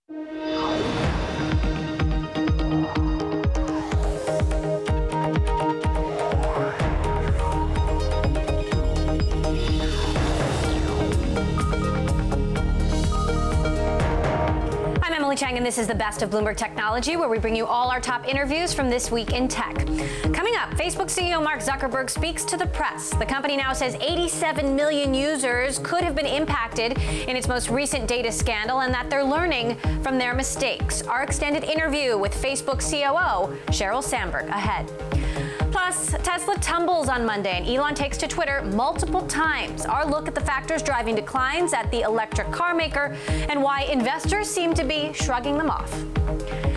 I'm Emily Chang, and this is the best of Bloomberg Technology, where we bring you all our top interviews from this week in tech. Coming up, Facebook CEO Mark Zuckerberg speaks to the press. The company now says 87 million users could have been impacted in its most recent data scandal, and that they're learning from their mistakes. Our extended interview with Facebook COO Sheryl Sandberg ahead. Plus, Tesla tumbles on Monday, and Elon takes to Twitter multiple times. Our look at the factors driving declines at the electric car maker and why investors seem to be shrugging them off.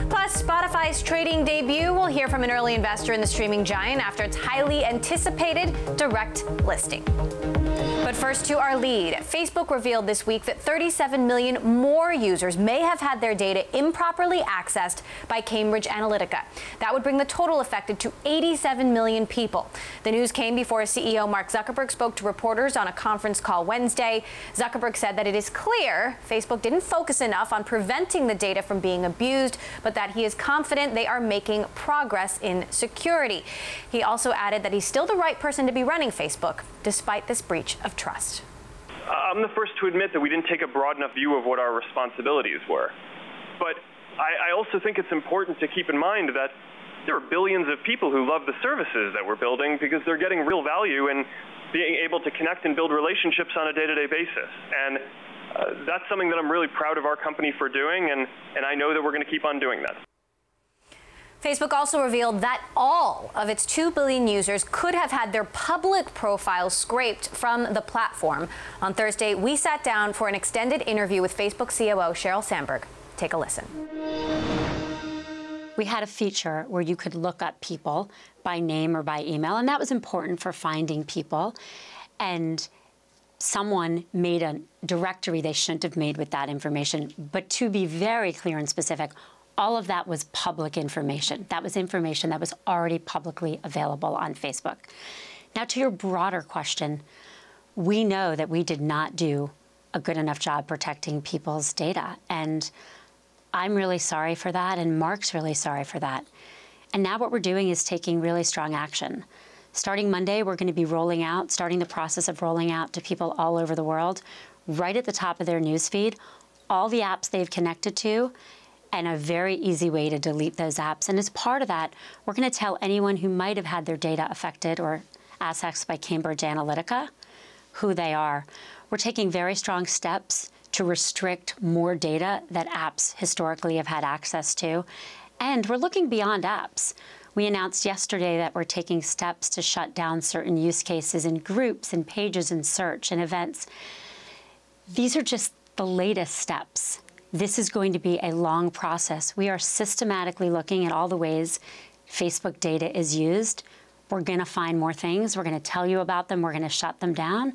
Plus, Spotify's trading debut. We'll hear from an early investor in the streaming giant after its highly anticipated direct listing. But first, to our lead. Facebook revealed this week that 37 million more users may have had their data improperly accessed by Cambridge Analytica. That would bring the total affected to 87 million people. The news came before CEO Mark Zuckerberg spoke to reporters on a conference call Wednesday. Zuckerberg said that it is clear Facebook didn't focus enough on preventing the data from being abused, but that he is confident they are making progress in security. He also added that he's still the right person to be running Facebook, despite this breach of trust. I'm the first to admit that we didn't take a broad enough view of what our responsibilities were. But I also think it's important to keep in mind that there are billions of people who love the services that we're building because they're getting real value in being able to connect and build relationships on a day-to-day basis. And that's something that I'm really proud of our company for doing, and I know that we're going to keep on doing that. Facebook also revealed that all of its 2 billion users could have had their public profiles scraped from the platform. On Thursday, we sat down for an extended interview with Facebook COO Sheryl Sandberg. Take a listen. We had a feature where you could look up people by name or by email, and that was important for finding people. And someone made a directory they shouldn't have made with that information. But to be very clear and specific, all of that was public information. That was information that was already publicly available on Facebook. Now, to your broader question, we know that we did not do a good enough job protecting people's data. And I'm really sorry for that, and Mark's really sorry for that. And now what we're doing is taking really strong action. Starting Monday, we're going to be starting the process of rolling out to people all over the world, right at the top of their newsfeed, all the apps they've connected to, and a very easy way to delete those apps. And as part of that, we're going to tell anyone who might have had their data affected or accessed by Cambridge Analytica who they are. We're taking very strong steps to restrict more data that apps historically have had access to. And we're looking beyond apps. We announced yesterday that we're taking steps to shut down certain use cases in groups and pages and search and events. These are just the latest steps. This is going to be a long process. We are systematically looking at all the ways Facebook data is used. We're going to find more things. We're going to tell you about them. We're going to shut them down.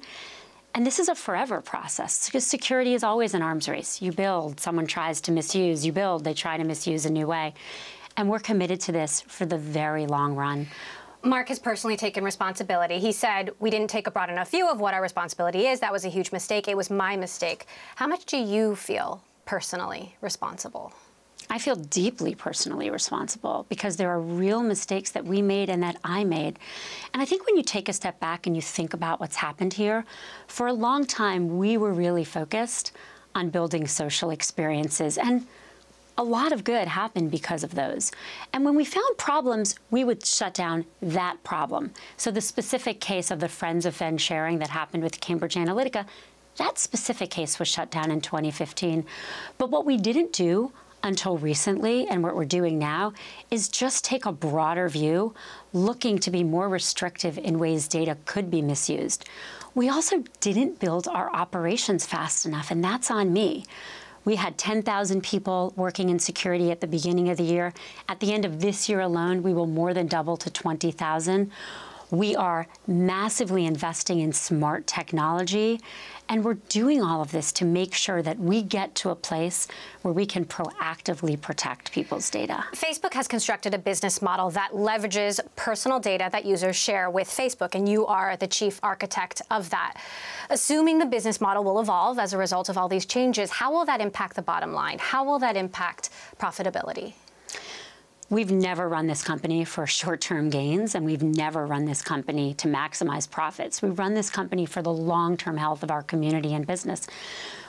And this is a forever process because security is always an arms race. You build, someone tries to misuse. You build, they try to misuse a new way. And we're committed to this for the very long run. Mark has personally taken responsibility. He said, we didn't take a broad enough view of what our responsibility is. That was a huge mistake. It was my mistake. How much do you feel personally responsible? I feel deeply personally responsible because there are real mistakes that we made and that I made. And I think when you take a step back and you think about what's happened here, for a long time, we were really focused on building social experiences. And a lot of good happened because of those. And when we found problems, we would shut down that problem. So the specific case of the friends of friends sharing that happened with Cambridge Analytica, that specific case was shut down in 2015. But what we didn't do until recently, and what we're doing now, is just take a broader view, looking to be more restrictive in ways data could be misused. We also didn't build our operations fast enough, and that's on me. We had 10,000 people working in security at the beginning of the year. At the end of this year alone, we will more than double to 20,000. We are massively investing in smart technology, and we're doing all of this to make sure that we get to a place where we can proactively protect people's data. Facebook has constructed a business model that leverages personal data that users share with Facebook, and you are the chief architect of that. Assuming the business model will evolve as a result of all these changes, how will that impact the bottom line? How will that impact profitability? We've never run this company for short-term gains, and we've never run this company to maximize profits. We run this company for the long-term health of our community and business.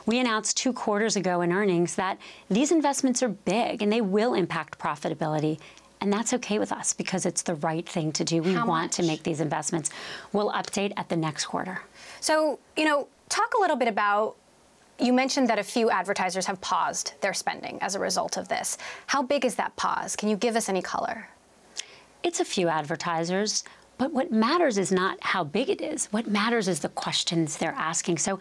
We announced 2 quarters ago in earnings that these investments are big and they will impact profitability. And that's okay with us because it's the right thing to do. We want to make these investments. We'll update at the next quarter. So, talk a little bit about, you mentioned that a few advertisers have paused their spending as a result of this. How big is that pause? Can you give us any color? It's a few advertisers, but what matters is not how big it is. What matters is the questions they're asking. So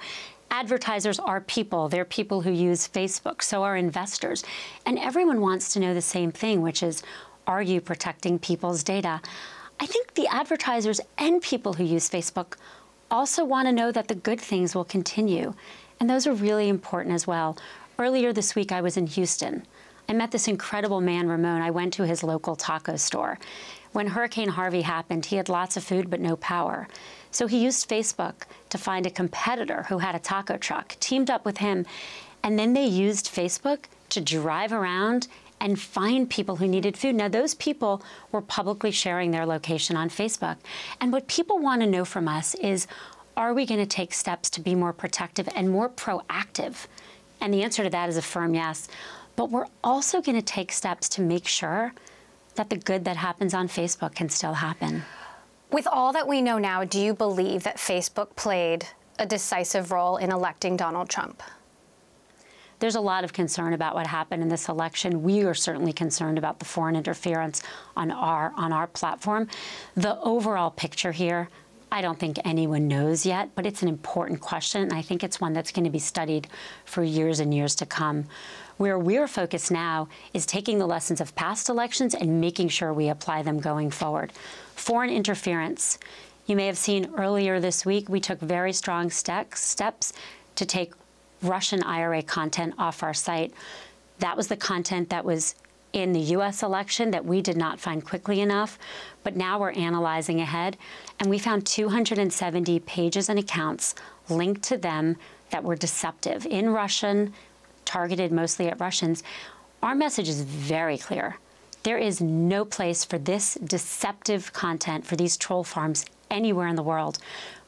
advertisers are people. They're people who use Facebook. So are investors. And everyone wants to know the same thing, which is, are you protecting people's data? I think the advertisers and people who use Facebook also want to know that the good things will continue. And those are really important as well. Earlier this week, I was in Houston. I met this incredible man, Ramon. I went to his local taco store. When Hurricane Harvey happened, he had lots of food but no power. So he used Facebook to find a competitor who had a taco truck, teamed up with him, and then they used Facebook to drive around and find people who needed food. Now, those people were publicly sharing their location on Facebook. And what people want to know from us is, are we going to take steps to be more protective and more proactive? And the answer to that is a firm yes. But we're also going to take steps to make sure that the good that happens on Facebook can still happen. With all that we know now, do you believe that Facebook played a decisive role in electing Donald Trump? There's a lot of concern about what happened in this election. We are certainly concerned about the foreign interference on our platform. The overall picture here, I don't think anyone knows yet, but it's an important question, and I think it's one that's going to be studied for years and years to come. Where we're focused now is taking the lessons of past elections and making sure we apply them going forward. Foreign interference. You may have seen earlier this week, we took very strong steps to take Russian IRA content off our site. That was the content that was in the U.S. election that we did not find quickly enough, but now we're analyzing ahead, and we found 270 pages and accounts linked to them that were deceptive in Russian, targeted mostly at Russians. Our message is very clear. There is no place for this deceptive content, for these troll farms anywhere in the world.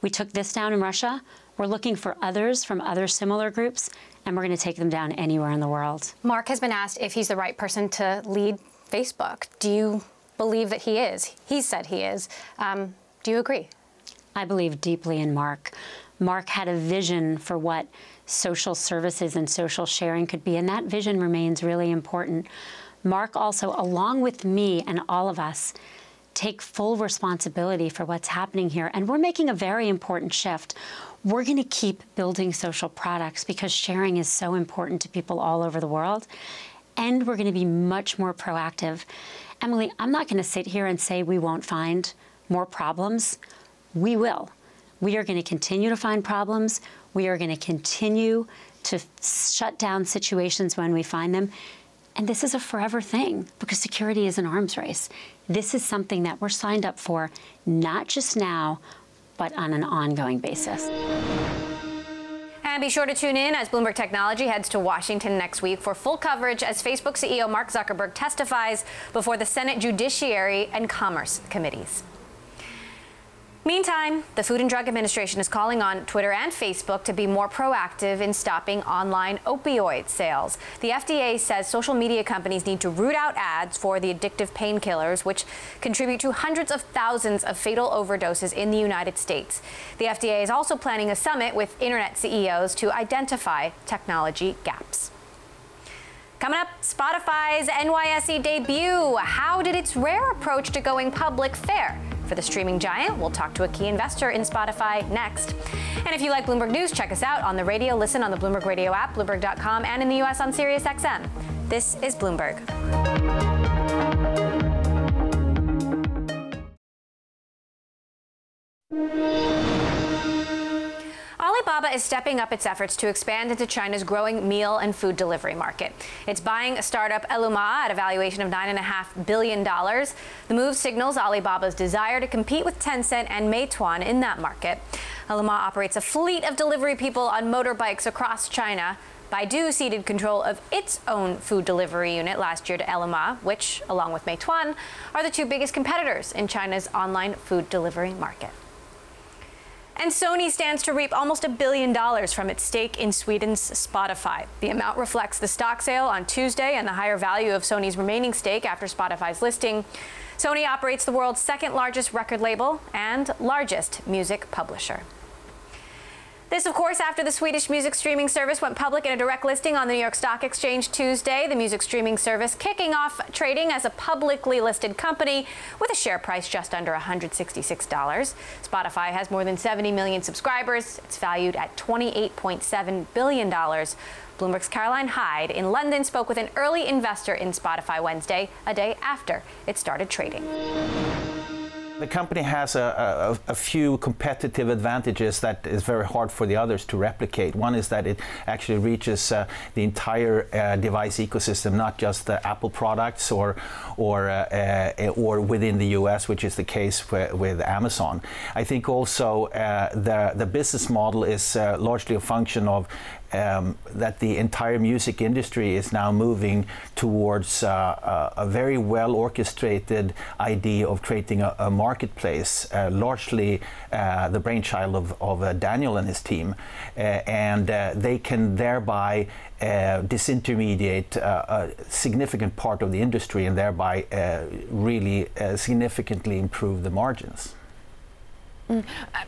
We took this down in Russia. We're looking for others from other similar groups, and we're going to take them down anywhere in the world. Mark has been asked if he's the right person to lead Facebook. Do you believe that he is? He said he is. Do you agree? I believe deeply in Mark. Mark had a vision for what social services and social sharing could be, and that vision remains really important. Mark also, along with me and all of us, take full responsibility for what's happening here, and we're making a very important shift. We're going to keep building social products because sharing is so important to people all over the world, and we're going to be much more proactive. Emily, I'm not going to sit here and say we won't find more problems. We will. We are going to continue to find problems. We are going to continue to shut down situations when we find them. And this is a forever thing because security is an arms race. This is something that we're signed up for, not just now, but on an ongoing basis. And be sure to tune in as Bloomberg Technology heads to Washington next week for full coverage as Facebook CEO Mark Zuckerberg testifies before the Senate Judiciary and Commerce Committees. Meantime, the Food and Drug Administration is calling on Twitter and Facebook to be more proactive in stopping online opioid sales. The FDA says social media companies need to root out ads for the addictive painkillers, which contribute to hundreds of thousands of fatal overdoses in the United States. The FDA is also planning a summit with internet CEOs to identify technology gaps. Coming up, Spotify's NYSE debut. How did its rare approach to going public fare? For the streaming giant, we'll talk to a key investor in Spotify next. And if you like Bloomberg News, check us out on the radio. Listen on the Bloomberg Radio app, Bloomberg.com, and in the U.S. on SiriusXM. This is Bloomberg. Alibaba is stepping up its efforts to expand into China's growing meal and food delivery market. It's buying a startup Ele.me at a valuation of $9.5 billion. The move signals Alibaba's desire to compete with Tencent and Meituan in that market. Ele.me operates a fleet of delivery people on motorbikes across China. Baidu ceded control of its own food delivery unit last year to Ele.me, which, along with Meituan, are the two biggest competitors in China's online food delivery market. And Sony stands to reap almost $1 billion from its stake in Sweden's Spotify. The amount reflects the stock sale on Tuesday and the higher value of Sony's remaining stake after Spotify's listing. Sony operates the world's second largest record label and largest music publisher. This, of course, after the Swedish music streaming service went public in a direct listing on the New York Stock Exchange Tuesday. The music streaming service kicking off trading as a publicly listed company with a share price just under $166. Spotify has more than 70 million subscribers. It's valued at $28.7 billion. Bloomberg's Caroline Hyde in London spoke with an early investor in Spotify Wednesday, a day after it started trading. The company has a few competitive advantages that is very hard for the others to replicate. One is that it actually reaches the entire device ecosystem, not just the Apple products or within the US, which is the case with Amazon. I think also the business model is largely a function of that the entire music industry is now moving towards a very well orchestrated idea of creating a marketplace, largely the brainchild of Daniel and his team, and they can thereby disintermediate a significant part of the industry and thereby really significantly improve the margins.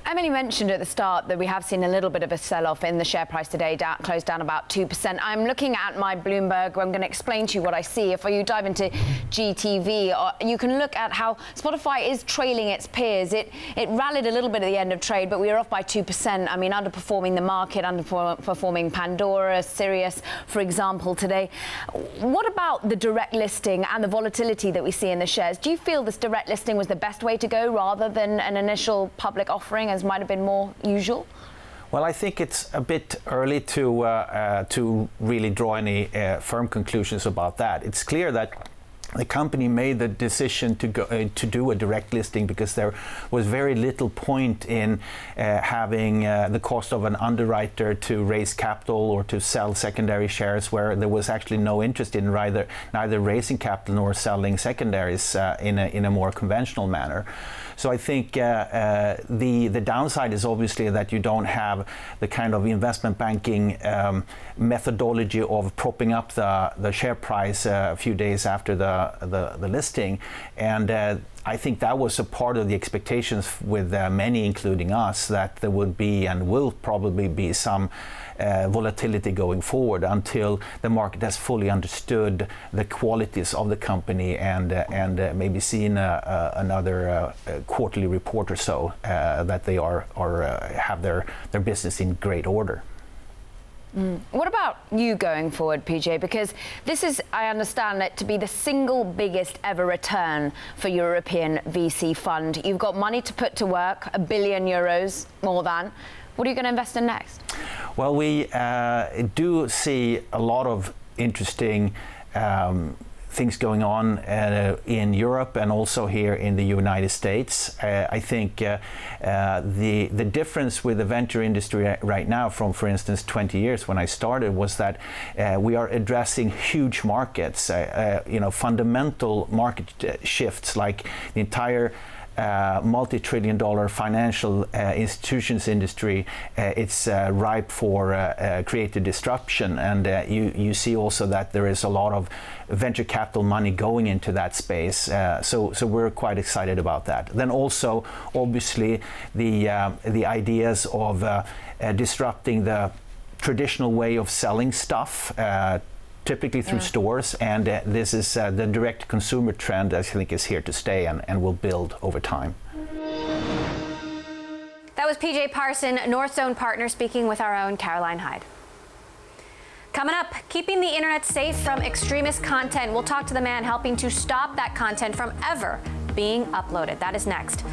Emily mentioned at the start that we have seen a little bit of a sell-off in the share price today, closed down about 2%. I'm looking at my Bloomberg, where I'm going to explain to you what I see. If you dive into GTV, you can look at how Spotify is trailing its peers. It rallied a little bit at the end of trade, but we are off by 2%. I mean, underperforming the market, underperforming Pandora, Sirius, for example, today. What about the direct listing and the volatility that we see in the shares? Do you feel this direct listing was the best way to go rather than an initial public offering, as might have been more usual? Well, I think it's a bit early to really draw any firm conclusions about that. It's clear that the company made the decision to go to do a direct listing because there was very little point in having the cost of an underwriter to raise capital or to sell secondary shares, where there was actually no interest in neither raising capital nor selling secondaries in a more conventional manner. So I think the downside is obviously that you don't have the kind of investment banking methodology of propping up the share price a few days after the listing, and I think that was a part of the expectations with many, including us, that there would be and will probably be some volatility going forward until the market has fully understood the qualities of the company and maybe seen another quarterly report or so that they have their business in great order. What about you going forward, PJ? Because this is, I understand it to be the single biggest ever return for European VC fund. You've got money to put to work, €1 billion more than. What are you going to invest in next? Well, we do see a lot of interesting things going on in Europe and also here in the United States. I think the difference with the venture industry right now from, for instance, 20 years when I started was that we are addressing huge markets, fundamental market shifts like the entire multi-trillion-dollar financial institutions industry. It's ripe for creative disruption, and you see also that there is a lot of venture capital money going into that space. So we're quite excited about that. Then also, obviously, the ideas of disrupting the traditional way of selling stuff. Typically through stores, and this is the direct consumer trend, I think, is here to stay and will build over time. That was PJ Parson, North Zone partner, speaking with our own Caroline Hyde. Coming up, keeping the internet safe from extremist content. We'll talk to the man helping to stop that content from ever being uploaded. That is next.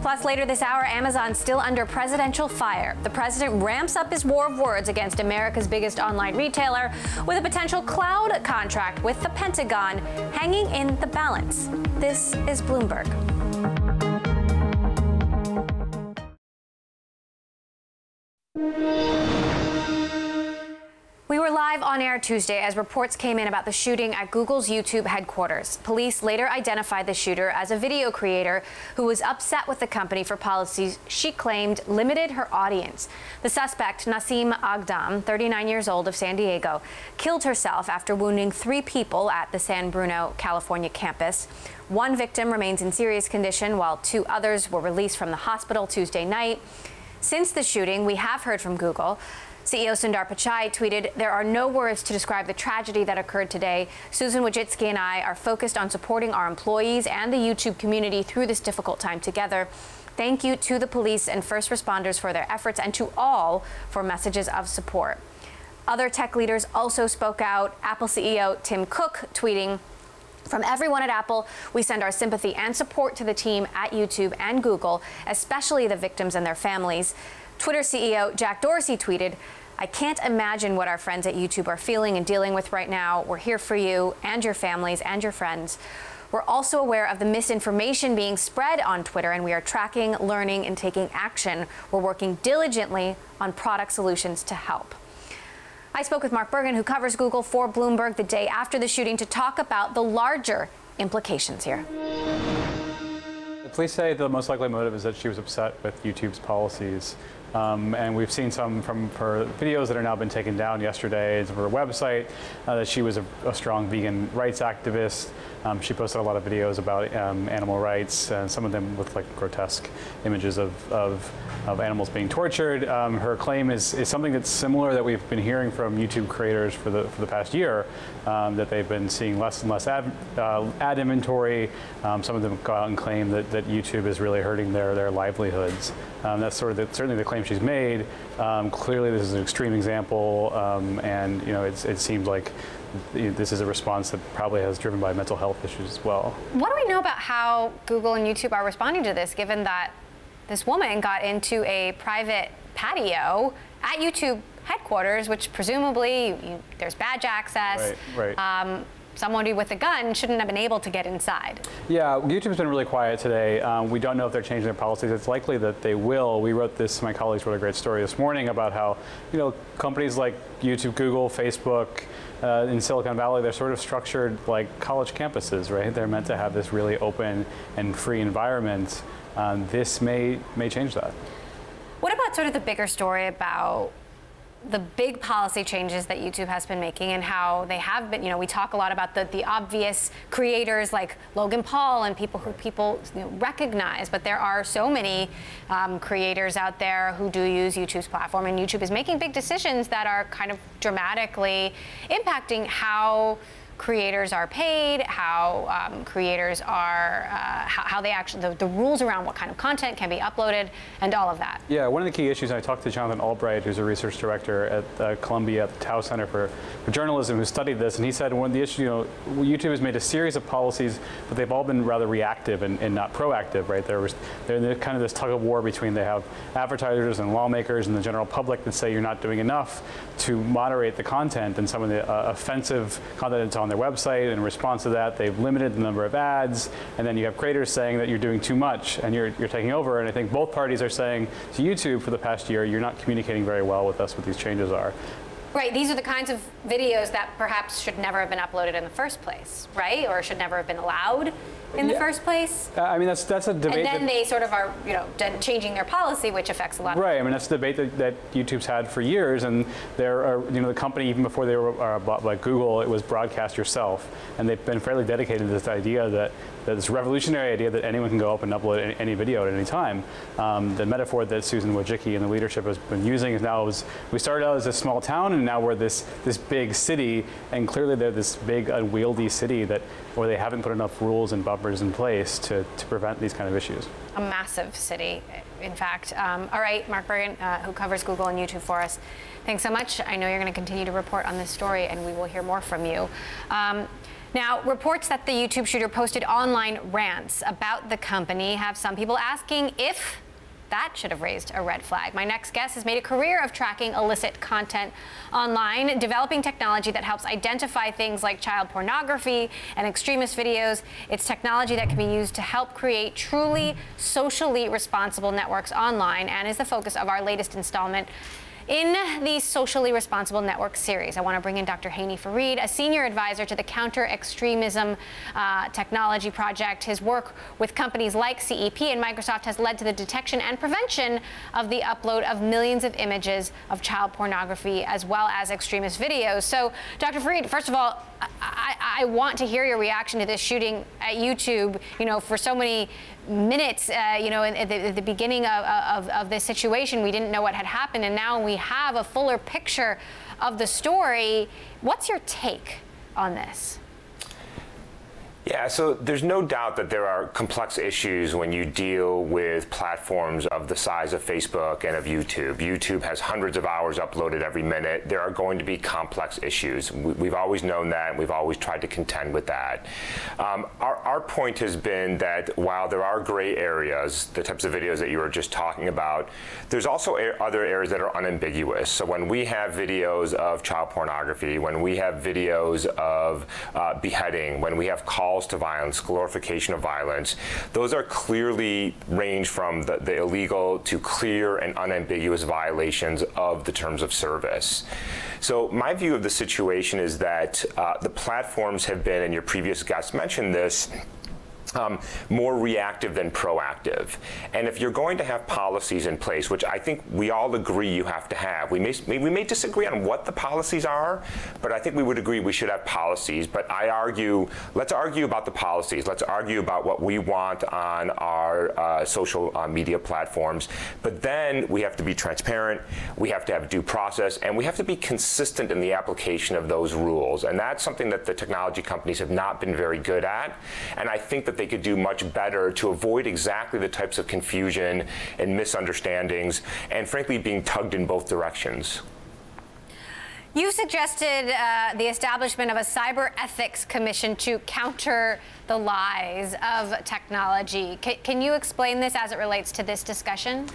Plus, later this hour, Amazon's still under presidential fire. The president ramps up his war of words against America's biggest online retailer with a potential cloud contract with the Pentagon hanging in the balance. This is Bloomberg. We were live on air Tuesday as reports came in about the shooting at Google's YouTube headquarters. Police later identified the shooter as a video creator who was upset with the company for policies she claimed limited her audience. The suspect, Nasim Agdam, 39 years old, of San Diego, killed herself after wounding 3 people at the San Bruno, California campus. One victim remains in serious condition, while 2 others were released from the hospital Tuesday night. Since the shooting, we have heard from Google. CEO Sundar Pichai tweeted, "There are no words to describe the tragedy that occurred today. Susan Wojcicki and I are focused on supporting our employees and the YouTube community through this difficult time together. Thank you to the police and first responders for their efforts and to all for messages of support." Other tech leaders also spoke out. Apple CEO Tim Cook tweeting, "From everyone at Apple, we send our sympathy and support to the team at YouTube and Google, especially the victims and their families." Twitter CEO Jack Dorsey tweeted, "I can't imagine what our friends at YouTube are feeling and dealing with right now. We're here for you and your families and your friends. We're also aware of the misinformation being spread on Twitter, and we are tracking, learning, and taking action. We're working diligently on product solutions to help." I spoke with Mark Bergen, who covers Google for Bloomberg, the day after the shooting to talk about the larger implications here. The police say the most likely motive is that she was upset with YouTube's policies. And we've seen some from her videos that are now been taken down yesterday from her website, that she was a strong vegan rights activist. She posted a lot of videos about animal rights, some of them with like grotesque images of animals being tortured. Her claim is something that's similar that we've been hearing from YouTube creators for the past year, that they've been seeing less and less ad inventory. Some of them go out and claim that YouTube is really hurting their livelihoods. That's certainly the claim she's made. Clearly, this is an extreme example, and it seems like this is a response that probably has driven by mental health issues as well. What do we know about how Google and YouTube are responding to this, given that this woman got into a private patio at YouTube headquarters, which presumably there's badge access. Right. Somebody with a gun shouldn't have been able to get inside. Yeah, YouTube's been really quiet today. We don't know if they're changing their policies. It's likely that they will. We wrote this, my colleagues wrote a great story this morning about how, companies like YouTube, Google, Facebook, in Silicon Valley, they're sort of structured like college campuses, right? They're meant to have this really open and free environment. This may change that. What about sort of the bigger story about the big policy changes that YouTube has been making and how they have been, we talk a lot about the obvious creators like Logan Paul and people who people recognize, but there are so many creators out there who do use YouTube's platform, and YouTube is making big decisions that are kind of dramatically impacting how creators are paid, how creators are, how they actually, the rules around what kind of content can be uploaded, and all of that. Yeah, one of the key issues, I talked to Jonathan Albright, who's a research director at Columbia, at the Tao Center for Journalism, who studied this, and he said one of the issues, YouTube has made a series of policies, but they've all been rather reactive and not proactive, right? They're in kind of this tug of war between, they have advertisers and lawmakers and the general public that say you're not doing enough to moderate the content, and some of the offensive content that's on their website. In response to that, they've limited the number of ads, and then you have creators saying that you're doing too much and you're taking over. And I think both parties are saying to YouTube for the past year, you're not communicating very well with us what these changes are. Right, these are the kinds of videos that perhaps should never have been uploaded in the first place, right? Or should never have been allowed in the first place. I mean, that's a debate. And then they sort of are, changing their policy, which affects a lot. Right. I mean, that's a debate that YouTube's had for years, and the company, even before they were bought by Google, it was broadcast yourself, and they've been fairly dedicated to this idea that this revolutionary idea that anyone can go up and upload any video at any time. The metaphor that Susan Wojcicki and the leadership has been using is now we started out as a small town, and now we're this big city, and clearly they're this big unwieldy city where they haven't put enough rules and bumpers in place to prevent these kind of issues. A massive city, in fact. All right, Mark Bergen, who covers Google and YouTube for us, thanks so much. I know you're going to continue to report on this story, and we will hear more from you. Now, reports that the YouTube shooter posted online rants about the company have some people asking if that should have raised a red flag. My next guest has made a career of tracking illicit content online, developing technology that helps identify things like child pornography and extremist videos. It's technology that can be used to help create truly socially responsible networks online, and is the focus of our latest installment in the Socially Responsible Network series. I want to bring in Dr. Haney Farid, a senior advisor to the Counter-Extremism Technology Project. His work with companies like CEP and Microsoft has led to the detection and prevention of the upload of millions of images of child pornography as well as extremist videos. So, Dr. Farid, first of all, I want to hear your reaction to this shooting at YouTube. You know, for so many minutes, you know, at the beginning of this situation, we didn't know what had happened, and now we have a fuller picture of the story. What's your take on this? Yeah, so there's no doubt that there are complex issues when you deal with platforms of the size of Facebook and of YouTube. YouTube has hundreds of hours uploaded every minute. There are going to be complex issues. We've always known that, and we've always tried to contend with that. Our point has been that while there are gray areas, the types of videos that you were just talking about, there's also other areas that are unambiguous. So when we have videos of child pornography, when we have videos of beheading, when we have calls to violence, glorification of violence, those are clearly range from the illegal to clear and unambiguous violations of the terms of service. So my view of the situation is that the platforms have been, and your previous guest mentioned this, more reactive than proactive. And if you're going to have policies in place, which I think we all agree you have to have, we may disagree on what the policies are, but I think we would agree we should have policies. But I argue, let's argue about the policies. Let's argue about what we want on our social media platforms. But then we have to be transparent, we have to have due process, and we have to be consistent in the application of those rules. And that's something that the technology companies have not been very good at. And I think that they could do much better to avoid exactly the types of confusion and misunderstandings, and frankly being tugged in both directions. You suggested the establishment of a cyber ethics commission to counter the lies of technology. Can you explain this as it relates to this discussion?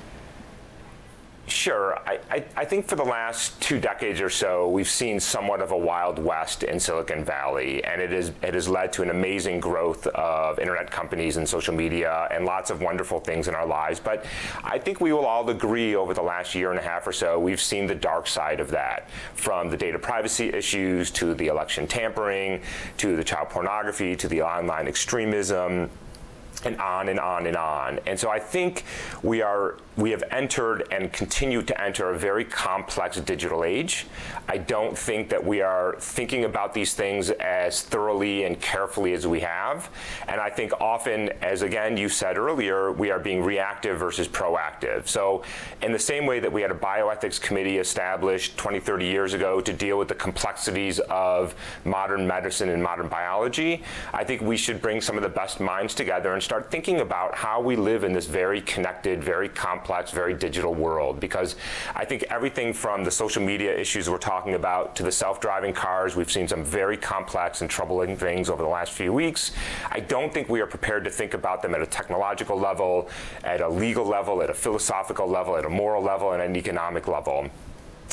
Sure. I think for the last 2 decades or so, we've seen somewhat of a Wild West in Silicon Valley, and it has led to an amazing growth of internet companies and social media and lots of wonderful things in our lives. But I think we will all agree over the last year and a half or so, we've seen the dark side of that, from the data privacy issues to the election tampering to the child pornography to the online extremism, and on and on and on. And so I think we have entered and continue to enter a very complex digital age. I don't think that we are thinking about these things as thoroughly and carefully as we have. And I think often, as again you said earlier, we are being reactive versus proactive. So in the same way that we had a bioethics committee established 20, 30 years ago to deal with the complexities of modern medicine and modern biology, I think we should bring some of the best minds together and start thinking about how we live in this very connected, very complex, very digital world. Because I think everything from the social media issues we're talking about to the self-driving cars, we've seen some very complex and troubling things over the last few weeks. I don't think we are prepared to think about them at a technological level, at a legal level, at a philosophical level, at a moral level, and an economic level.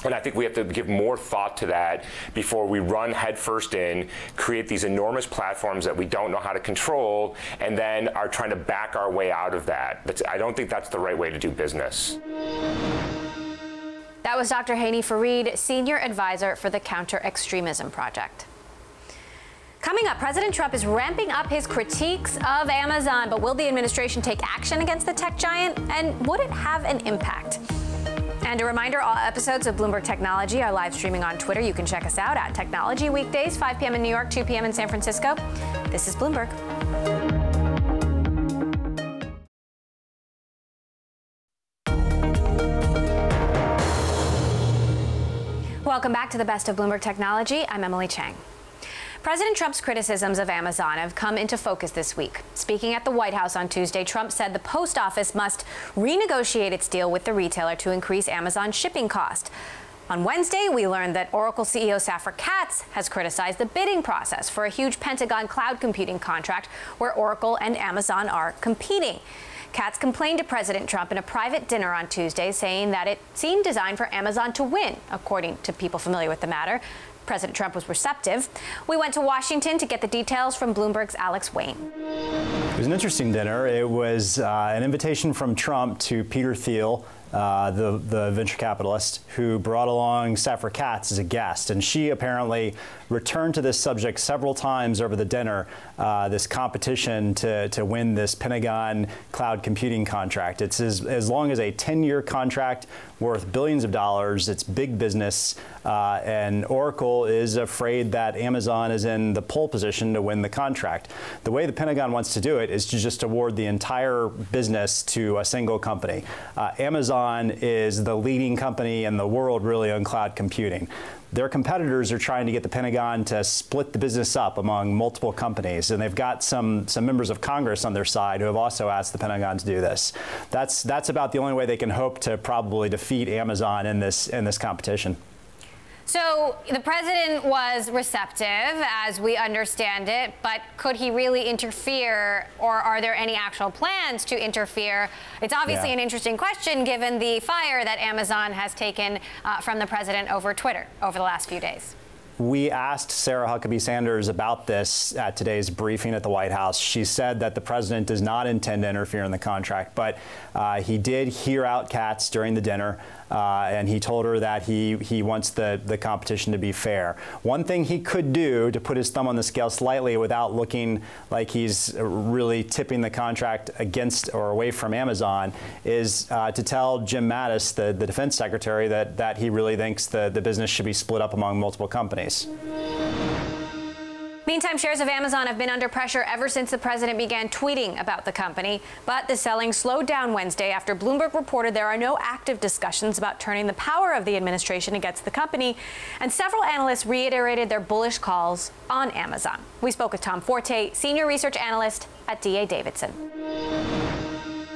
And I think we have to give more thought to that before we run headfirst in, create these enormous platforms that we don't know how to control, and then are trying to back our way out of that. I don't think that's the right way to do business. That was Dr. Haney Farid, Senior Advisor for the Counter-Extremism Project. Coming up, President Trump is ramping up his critiques of Amazon, but will the administration take action against the tech giant, and would it have an impact? And a reminder, all episodes of Bloomberg Technology are live streaming on Twitter. You can check us out at Technology weekdays, 5 p.m. in New York, 2 p.m. in San Francisco. This is Bloomberg. Welcome back to the Best of Bloomberg Technology. I'm Emily Chang. President Trump's criticisms of Amazon have come into focus this week. Speaking at the White House on Tuesday, Trump said the post office must renegotiate its deal with the retailer to increase Amazon's shipping cost. On Wednesday, we learned that Oracle CEO Safra Catz has criticized the bidding process for a huge Pentagon cloud computing contract where Oracle and Amazon are competing. Catz complained to President Trump in a private dinner on Tuesday, saying that it seemed designed for Amazon to win, according to people familiar with the matter. President Trump was receptive. We went to Washington to get the details from Bloomberg's Alex Wayne. It was an interesting dinner. It was an invitation from Trump to Peter Thiel, the venture capitalist, who brought along Safra Catz as a guest. And she apparently returned to this subject several times over the dinner, this competition to win this Pentagon cloud computing contract. It's as long as a 10-year contract worth billions of dollars. It's big business. And Oracle is afraid that Amazon is in the pole position to win the contract. The way the Pentagon wants to do it is to just award the entire business to a single company. Amazon is the leading company in the world, really, on cloud computing. Their competitors are trying to get the Pentagon to split the business up among multiple companies, and they've got some members of Congress on their side who have also asked the Pentagon to do this. That's about the only way they can hope to probably defeat Amazon in this competition. So the president was receptive, as we understand it, but could he really interfere, or are there any actual plans to interfere? It's obviously an interesting question, given the fire that Amazon has taken from the president over Twitter over the last few days. We asked Sarah Huckabee Sanders about this at today's briefing at the White House. She said that the president does not intend to interfere in the contract, but he did hear out Catz during the dinner, and he told her that he wants the competition to be fair. One thing he could do to put his thumb on the scale slightly without looking like he's really tipping the contract against or away from Amazon is to tell Jim Mattis, the defense secretary, that he really thinks the business should be split up among multiple companies. Meantime, shares of Amazon have been under pressure ever since the president began tweeting about the company. But the selling slowed down Wednesday after Bloomberg reported there are no active discussions about turning the power of the administration against the company. And several analysts reiterated their bullish calls on Amazon. We spoke with Tom Forte, senior research analyst at D.A. Davidson.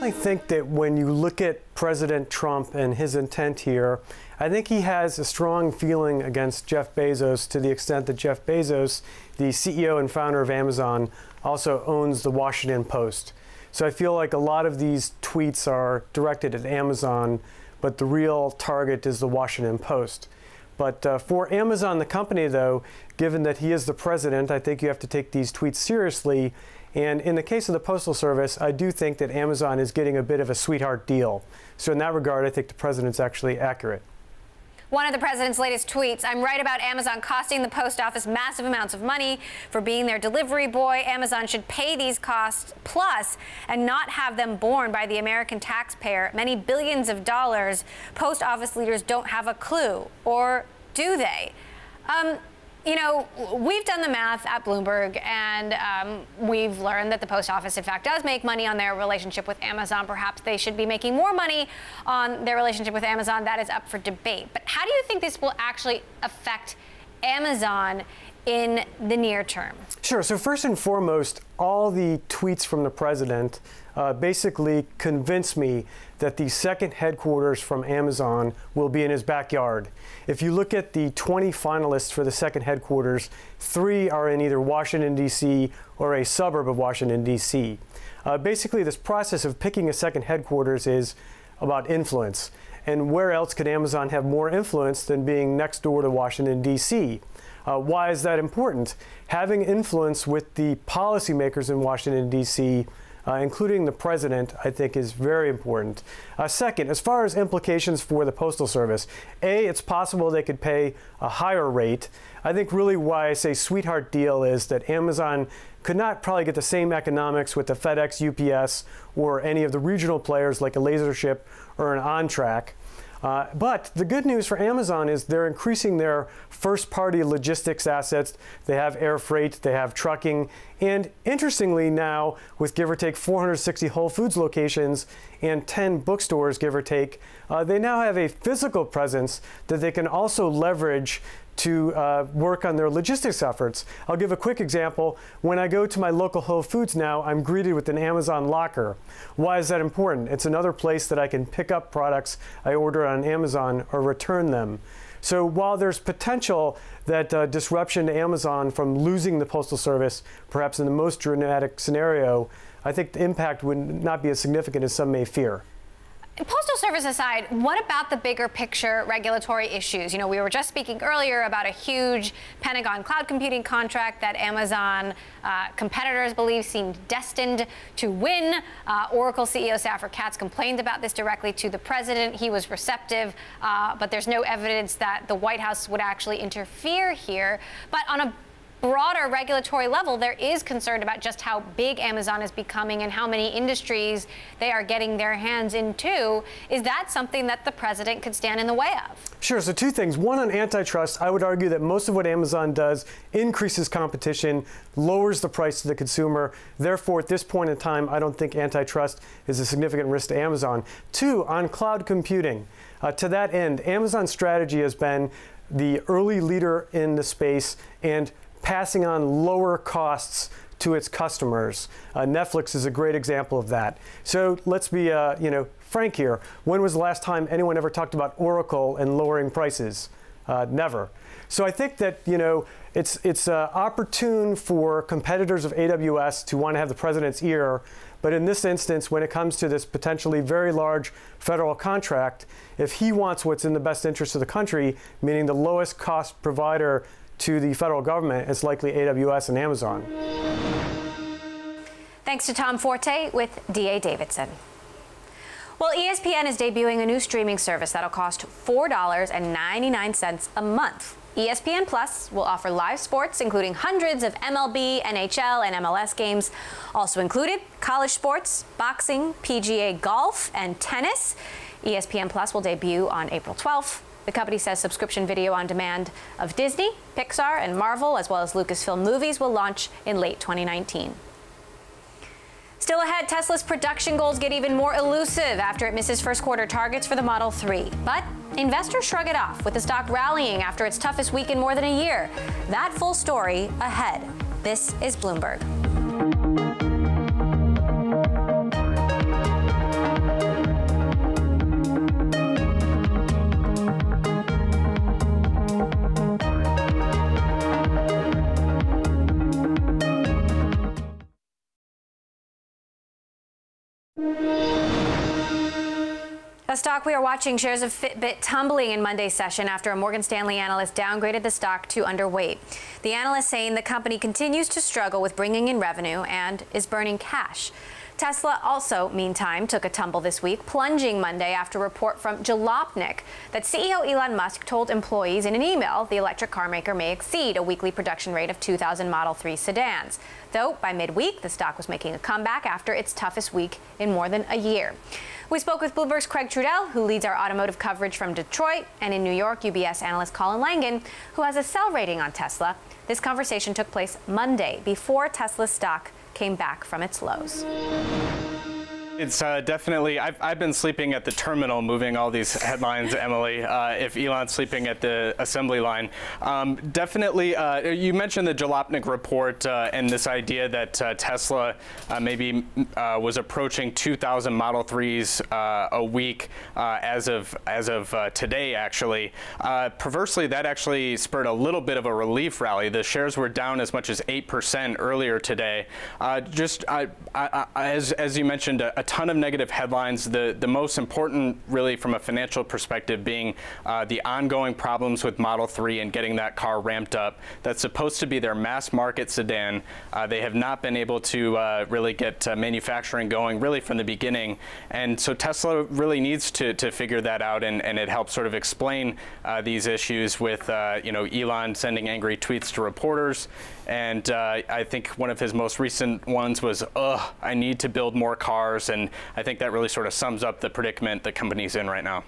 I think that when you look at President Trump and his intent here, I think he has a strong feeling against Jeff Bezos, to the extent that Jeff Bezos, the CEO and founder of Amazon, also owns the Washington Post. So I feel like a lot of these tweets are directed at Amazon, but the real target is the Washington Post. But for Amazon, the company, though, given that he is the president, I think you have to take these tweets seriously. And in the case of the Postal Service, I do think that Amazon is getting a bit of a sweetheart deal. So in that regard, I think the president's actually accurate. One of the president's latest tweets: I'm right about Amazon costing the post office massive amounts of money for being their delivery boy. Amazon should pay these costs plus and not have them borne by the American taxpayer. Many billions of dollars. Post office leaders don't have a clue, or do they? You know, we've done the math at Bloomberg, and we've learned that the post office, in fact, does make money on their relationship with Amazon. Perhaps they should be making more money on their relationship with Amazon. That is up for debate. But how do you think this will actually affect Amazon in the near term? Sure. So first and foremost, all the tweets from the president basically convince me that the second headquarters from Amazon will be in his backyard. If you look at the 20 finalists for the second headquarters, 3 are in either Washington, D.C. or a suburb of Washington, D.C. Basically, this process of picking a second headquarters is about influence. And where else could Amazon have more influence than being next door to Washington, D.C.? Why is that important? Having influence with the policymakers in Washington, D.C., including the president, I think is very important. Second, as far as implications for the Postal Service, it's possible they could pay a higher rate. I think really why I say sweetheart deal is that Amazon could not probably get the same economics with the FedEx, UPS, or any of the regional players like a LaserShip or an OnTrack. But the good news for Amazon is they're increasing their first-party logistics assets. They have air freight, they have trucking, and interestingly now, with give or take 460 Whole Foods locations and 10 bookstores, give or take, they now have a physical presence that they can also leverage to work on their logistics efforts. I'll give a quick example. When I go to my local Whole Foods now, I'm greeted with an Amazon locker. Why is that important? It's another place that I can pick up products I order on Amazon or return them. So while there's potential that disruption to Amazon from losing the Postal Service, perhaps in the most dramatic scenario, I think the impact would not be as significant as some may fear. Postal Service aside, what about the bigger picture regulatory issues? You know, we were just speaking earlier about a huge Pentagon cloud computing contract that Amazon competitors believe seemed destined to win. Oracle CEO Safra Catz complained about this directly to the president. He was receptive, but there's no evidence that the White House would actually interfere here. But on a broader regulatory level, there is concern about just how big Amazon is becoming and how many industries they are getting their hands into. Is that something that the president could stand in the way of? Sure. So two things. One, on antitrust, I would argue that most of what Amazon does increases competition, lowers the price to the consumer. Therefore, at this point in time, I don't think antitrust is a significant risk to Amazon. Two, on cloud computing. To that end, Amazon's strategy has been the early leader in the space and passing on lower costs to its customers. Netflix is a great example of that. So let's be, frank here. When was the last time anyone ever talked about Oracle and lowering prices? Never. So I think that, it's opportune for competitors of AWS to want to have the president's ear. But in this instance, when it comes to this potentially very large federal contract, if he wants what's in the best interest of the country, meaning the lowest cost provider to the federal government, it's likely AWS and Amazon. Thanks to Tom Forte with D.A. Davidson. Well, ESPN is debuting a new streaming service that'll cost $4.99 a month. ESPN Plus will offer live sports, including hundreds of MLB, NHL, and MLS games. Also included, college sports, boxing, PGA golf, and tennis. ESPN Plus will debut on April 12th. The company says subscription video on demand of Disney, Pixar, and Marvel, as well as Lucasfilm movies, will launch in late 2019. Still ahead, Tesla's production goals get even more elusive after it misses first quarter targets for the Model 3. But investors shrug it off, with the stock rallying after its toughest week in more than a year. That full story ahead. This is Bloomberg. A stock we are watching, shares of Fitbit tumbling in Monday's session after a Morgan Stanley analyst downgraded the stock to underweight. The analyst saying the company continues to struggle with bringing in revenue and is burning cash. Tesla also, meantime, took a tumble this week, plunging Monday after a report from Jalopnik that CEO Elon Musk told employees in an email the electric car maker may exceed a weekly production rate of 2,000 Model 3 sedans. Though by midweek, the stock was making a comeback after its toughest week in more than a year. We spoke with Bloomberg's Craig Trudell, who leads our automotive coverage from Detroit, and in New York, UBS analyst Colin Langan, who has a sell rating on Tesla. This conversation took place Monday before Tesla's stock came back from its lows. It's definitely, I've been sleeping at the terminal moving all these headlines, Emily, if Elon's sleeping at the assembly line. Definitely, you mentioned the Jalopnik report and this idea that Tesla maybe was approaching 2,000 Model 3s a week as of today, actually. Perversely, that actually spurred a little bit of a relief rally. The shares were down as much as 8% earlier today. As you mentioned, a ton of negative headlines. The most important, really, from a financial perspective, being the ongoing problems with Model 3 and getting that car ramped up. That's supposed to be their mass market sedan. They have not been able to really get manufacturing going, really, from the beginning. And so Tesla really needs to figure that out, and it helps sort of explain these issues with Elon sending angry tweets to reporters. And I think one of his most recent ones was, I need to build more cars. And I think that really sort of sums up the predicament the company's in right now.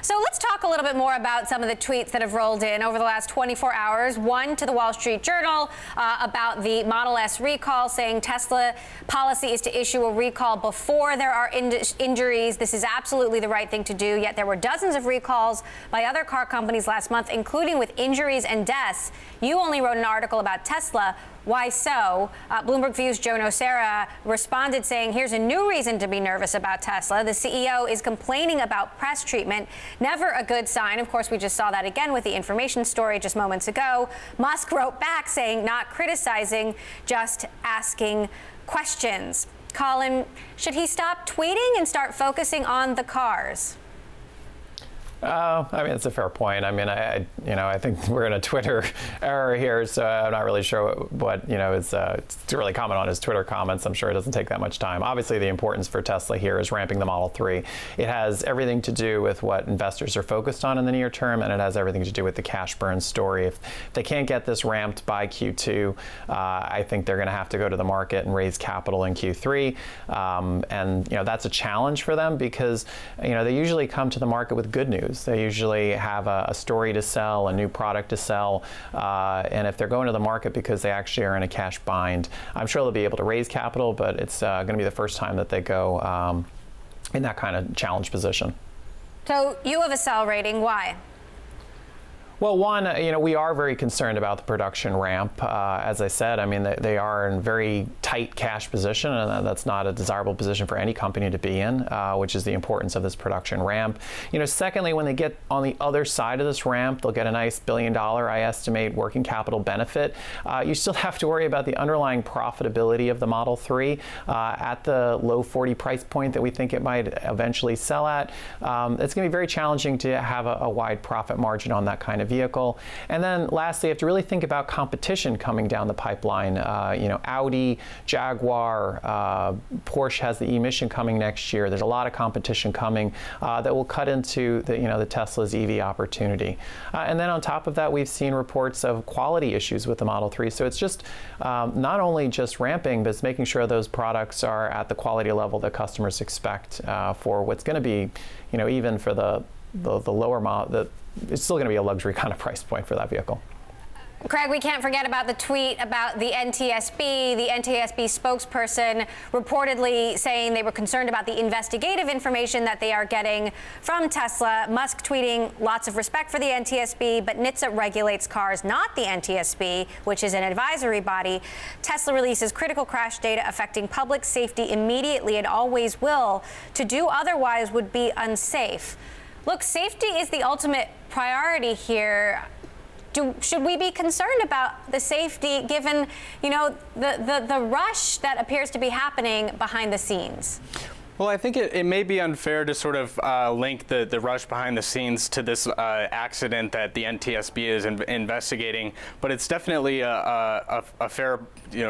So let's talk a little bit more about some of the tweets that have rolled in over the last 24 hours. One to the Wall Street Journal about the Model S recall, saying Tesla policy is to issue a recall before there are injuries. This is absolutely the right thing to do. Yet there were dozens of recalls by other car companies last month, including with injuries and deaths. You only wrote an article about Tesla. Why so? Bloomberg View's Joe Nocera responded saying, here's a new reason to be nervous about Tesla. The CEO is complaining about press treatment Never a good sign. Of course, we just saw that again with the information story just moments ago. Musk wrote back saying not criticizing, just asking questions. Colin, should he stop tweeting and start focusing on the cars? I mean, it's a fair point. I mean, I think we're in a Twitter era here, so I'm not really sure what is to really comment on his Twitter comments. I'm sure it doesn't take that much time. Obviously, the importance for Tesla here is ramping the Model 3. It has everything to do with what investors are focused on in the near term, and it has everything to do with the cash burn story. If they can't get this ramped by Q2, I think they're going to have to go to the market and raise capital in Q3, and that's a challenge for them because they usually come to the market with good news. They usually have a story to sell, a new product to sell, and if they're going to the market because they actually are in a cash bind, I'm sure they'll be able to raise capital, but it's going to be the first time that they go in that kind of challenge position. So you have a sell rating. Why? Well, one, we are very concerned about the production ramp. As I said, I mean, they are in very tight cash position, and that's not a desirable position for any company to be in, which is the importance of this production ramp. Secondly, when they get on the other side of this ramp, they'll get a nice $1 billion, I estimate, working capital benefit. You still have to worry about the underlying profitability of the Model 3 at the low 40 price point that we think it might eventually sell at. It's going to be very challenging to have a wide profit margin on that kind of vehicle. And then lastly, you have to really think about competition coming down the pipeline. Audi, Jaguar, Porsche has the emission coming next year. There's a lot of competition coming that will cut into the Tesla's EV opportunity. And then on top of that, we've seen reports of quality issues with the Model 3. So it's just not only just ramping, but it's making sure those products are at the quality level that customers expect for what's going to be, even for the lower model, it's still going to be a luxury kind of price point for that vehicle. Craig, we can't forget about the tweet about the NTSB. The NTSB spokesperson reportedly saying they were concerned about the investigative information that they are getting from Tesla. Musk tweeting lots of respect for the NTSB, but NHTSA regulates cars, not the NTSB, which is an advisory body. Tesla releases critical crash data affecting public safety immediately and always will. To do otherwise would be unsafe. Look, safety is the ultimate priority here. Should we be concerned about the safety given, the rush that appears to be happening behind the scenes? Well, I think it may be unfair to sort of link the rush behind the scenes to this accident that the NTSB is investigating, but it's definitely a fair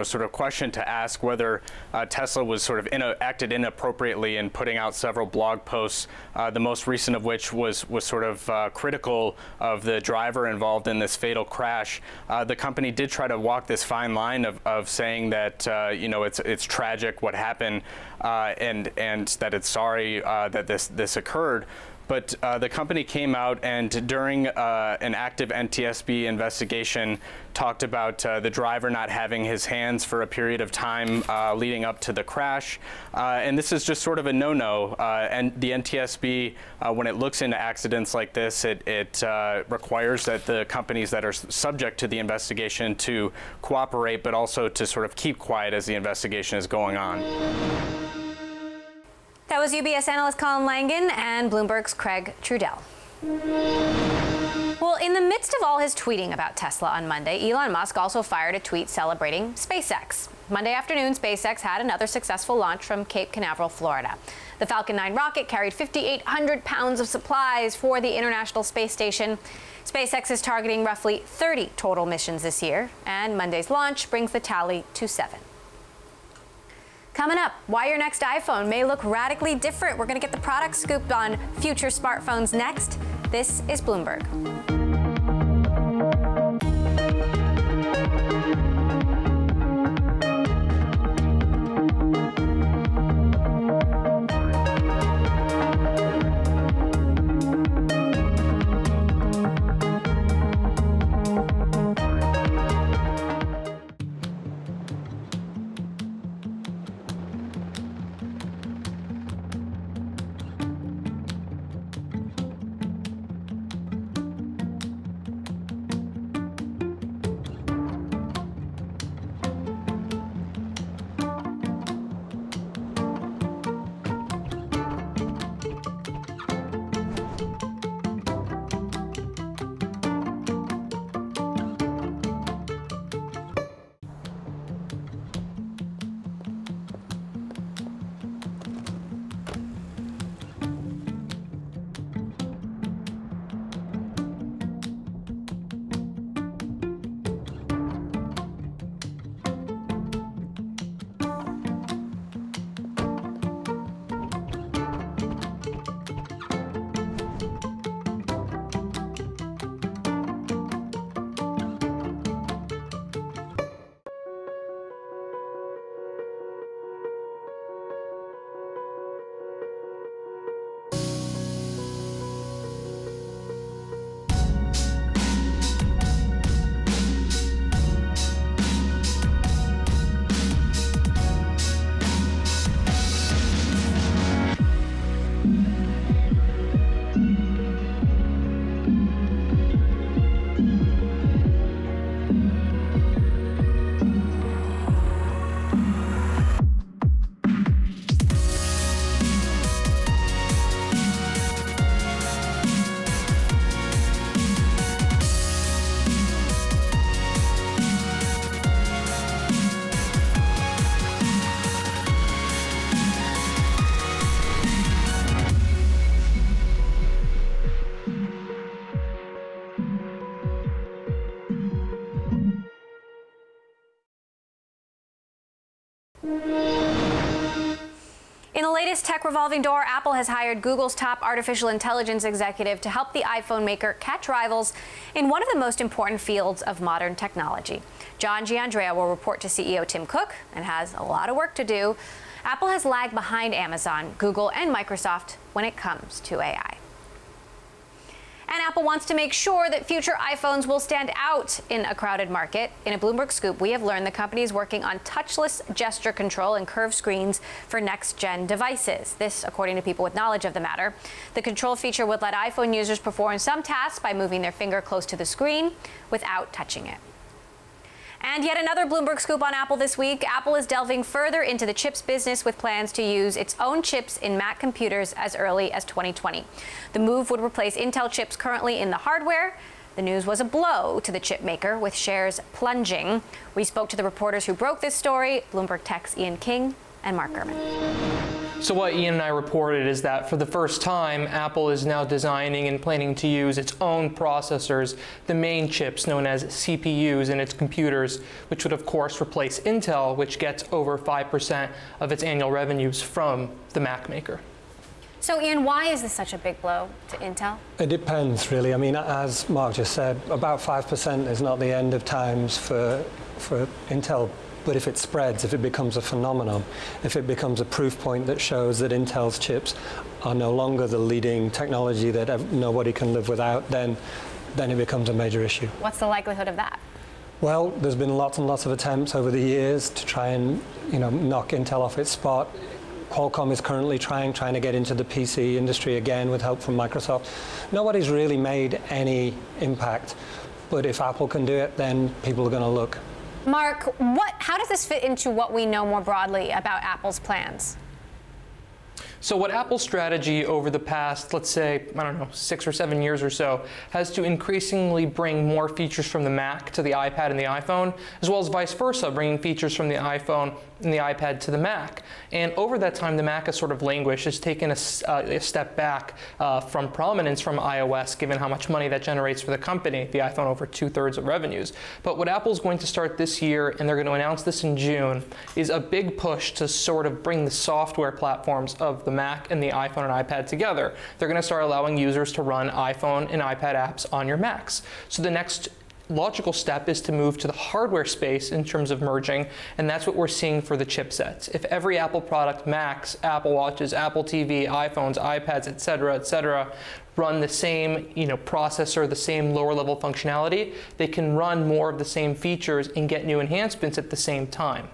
sort of question to ask whether Tesla was sort of acted inappropriately in putting out several blog posts, the most recent of which was sort of critical of the driver involved in this fatal crash. The company did try to walk this fine line of saying that it's tragic what happened and that it's sorry that this occurred. But the company came out and during an active NTSB investigation talked about the driver not having his hands for a period of time leading up to the crash. And this is just sort of a no-no. And the NTSB, when it looks into accidents like this, it requires that the companies that are subject to the investigation to cooperate, but also to sort of keep quiet as the investigation is going on. That was UBS analyst Colin Langan and Bloomberg's Craig Trudell. Well, in the midst of all his tweeting about Tesla on Monday, Elon Musk also fired a tweet celebrating SpaceX. Monday afternoon, SpaceX had another successful launch from Cape Canaveral, Florida. The Falcon 9 rocket carried 5,800 pounds of supplies for the International Space Station. SpaceX is targeting roughly 30 total missions this year, and Monday's launch brings the tally to 7. Coming up, why your next iPhone may look radically different. We're going to get the product scoop on future smartphones next. This is Bloomberg. In the latest tech revolving door, Apple has hired Google's top artificial intelligence executive to help the iPhone maker catch rivals in one of the most important fields of modern technology. John Giandrea will report to CEO Tim Cook and has a lot of work to do. Apple has lagged behind Amazon, Google, and Microsoft when it comes to AI. And Apple wants to make sure that future iPhones will stand out in a crowded market. In a Bloomberg scoop, we have learned the company is working on touchless gesture control and curved screens for next-gen devices. This, according to people with knowledge of the matter. The control feature would let iPhone users perform some tasks by moving their finger close to the screen without touching it. And yet another Bloomberg scoop on Apple this week. Apple is delving further into the chips business with plans to use its own chips in Mac computers as early as 2020. The move would replace Intel chips currently in the hardware. The news was a blow to the chip maker, with shares plunging. We spoke to the reporters who broke this story, Bloomberg Tech's Ian King and Mark Gurman. So what Ian and I reported is that for the first time, Apple is now designing and planning to use its own processors, the main chips known as CPUs in its computers, which would of course replace Intel, which gets over 5% of its annual revenues from the Mac maker. So Ian, why is this such a big blow to Intel? It depends, really. I mean, as Mark just said, about 5% is not the end of times for Intel. But if it spreads, if it becomes a phenomenon, if it becomes a proof point that shows that Intel's chips are no longer the leading technology that nobody can live without, then it becomes a major issue. What's the likelihood of that? Well, there's been lots and lots of attempts over the years to try and knock Intel off its spot. Qualcomm is currently trying to get into the PC industry again with help from Microsoft. Nobody's really made any impact. But if Apple can do it, then people are going to look. Mark, how does this fit into what we know more broadly about Apple's plans? So what Apple's strategy over the past, let's say, 6 or 7 years or so, has to increasingly bring more features from the Mac to the iPad and the iPhone, as well as vice versa, bringing features from the iPhone and the iPad to the Mac. And over that time, the Mac has sort of languished, has taken a step back from prominence from iOS, given how much money that generates for the company, the iPhone over 2/3 of revenues. But what Apple's going to start this year, and they're going to announce this in June, is a big push to sort of bring the software platforms of the Mac and the iPhone and iPad together. They're going to start allowing users to run iPhone and iPad apps on your Macs. So the next logical step is to move to the hardware space in terms of merging, and that's what we're seeing for the chipsets. If every Apple product, Macs, Apple Watches, Apple TV, iPhones, iPads, et cetera, run the same processor, the same lower level functionality, they can run more of the same features and get new enhancements at the same time.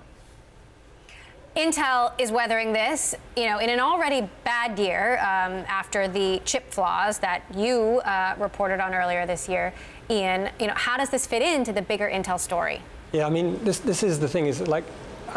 Intel is weathering this, in an already bad year after the chip flaws that you reported on earlier this year. Ian, how does this fit into the bigger Intel story? Yeah, I mean, this is the thing, is like,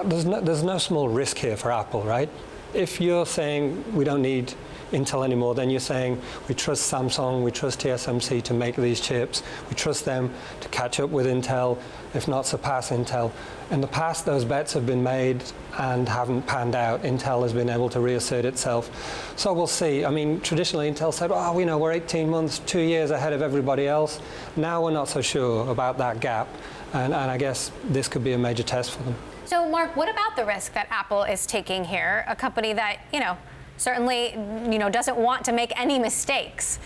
there's no small risk here for Apple, right? If you're saying we don't need Intel anymore, then you're saying we trust Samsung, we trust TSMC to make these chips, we trust them to catch up with Intel, if not surpass Intel. In the past, those bets have been made and haven't panned out. Intel has been able to reassert itself. So we'll see. I mean, traditionally, Intel said, we're 18 months, 2 years ahead of everybody else. Now we're not so sure about that gap. And I guess this could be a major test for them. So, Mark, what about the risk that Apple is taking here? A company that, certainly, doesn't want to make any mistakes.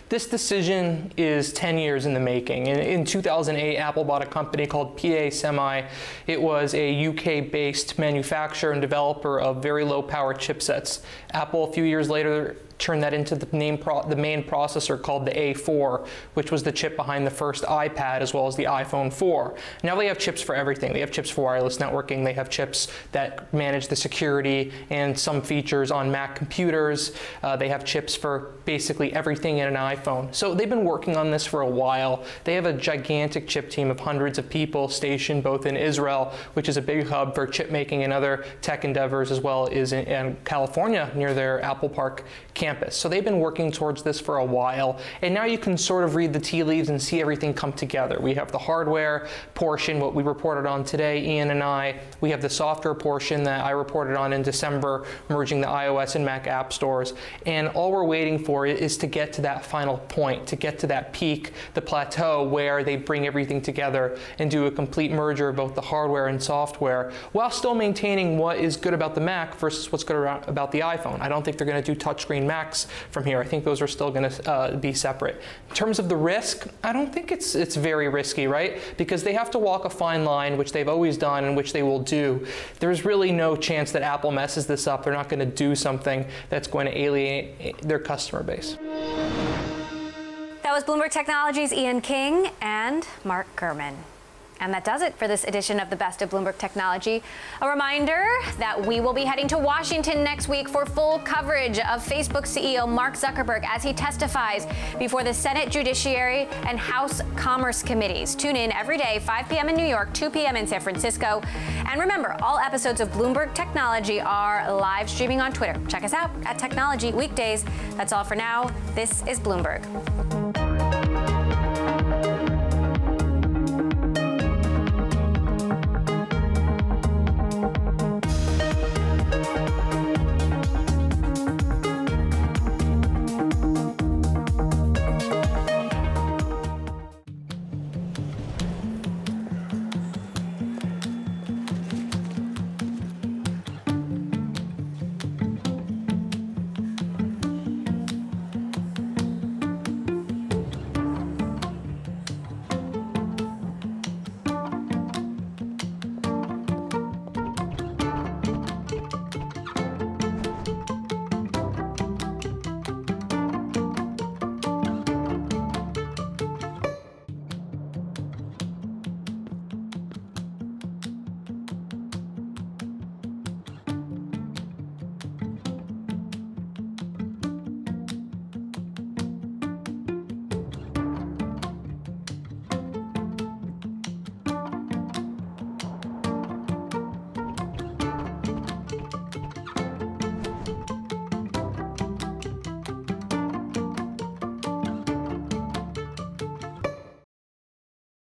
This decision is 10 years in the making. In 2008, Apple bought a company called PA Semi. It was a UK-based manufacturer and developer of very low-power chipsets. Apple, a few years later, turned that into the main processor called the A4, which was the chip behind the first iPad as well as the iPhone 4. Now they have chips for everything. They have chips for wireless networking. They have chips that manage the security and some features on Mac computers. They have chips for basically everything in an iPhone. So they've been working on this for a while. They have a gigantic chip team of hundreds of people stationed both in Israel, which is a big hub for chip making and other tech endeavors, as well as in California near their Apple Park campus. campus. So they've been working towards this for a while, and now you can sort of read the tea leaves and see everything come together. We have the hardware portion, what we reported on today, Ian and I. We have the software portion that I reported on in December, merging the iOS and Mac app stores. And all we're waiting for is to get to that final point, to get to that peak, the plateau where they bring everything together and do a complete merger of both the hardware and software, while still maintaining what is good about the Mac versus what's good about the iPhone. I don't think they're going to do touchscreen Macs from here. I think those are still going to be separate. In terms of the risk, I don't think it's very risky, right? Because they have to walk a fine line, which they've always done and which they will do. There's really no chance that Apple messes this up. They're not going to do something that's going to alienate their customer base. That was Bloomberg Technology's Ian King and Mark Gurman. And that does it for this edition of the Best of Bloomberg Technology. A reminder that we will be heading to Washington next week for full coverage of Facebook CEO Mark Zuckerberg as he testifies before the Senate Judiciary and House Commerce Committees. Tune in every day, 5 p.m. in New York, 2 p.m. in San Francisco. And remember, all episodes of Bloomberg Technology are live streaming on Twitter. Check us out at Technology weekdays. That's all for now. This is Bloomberg.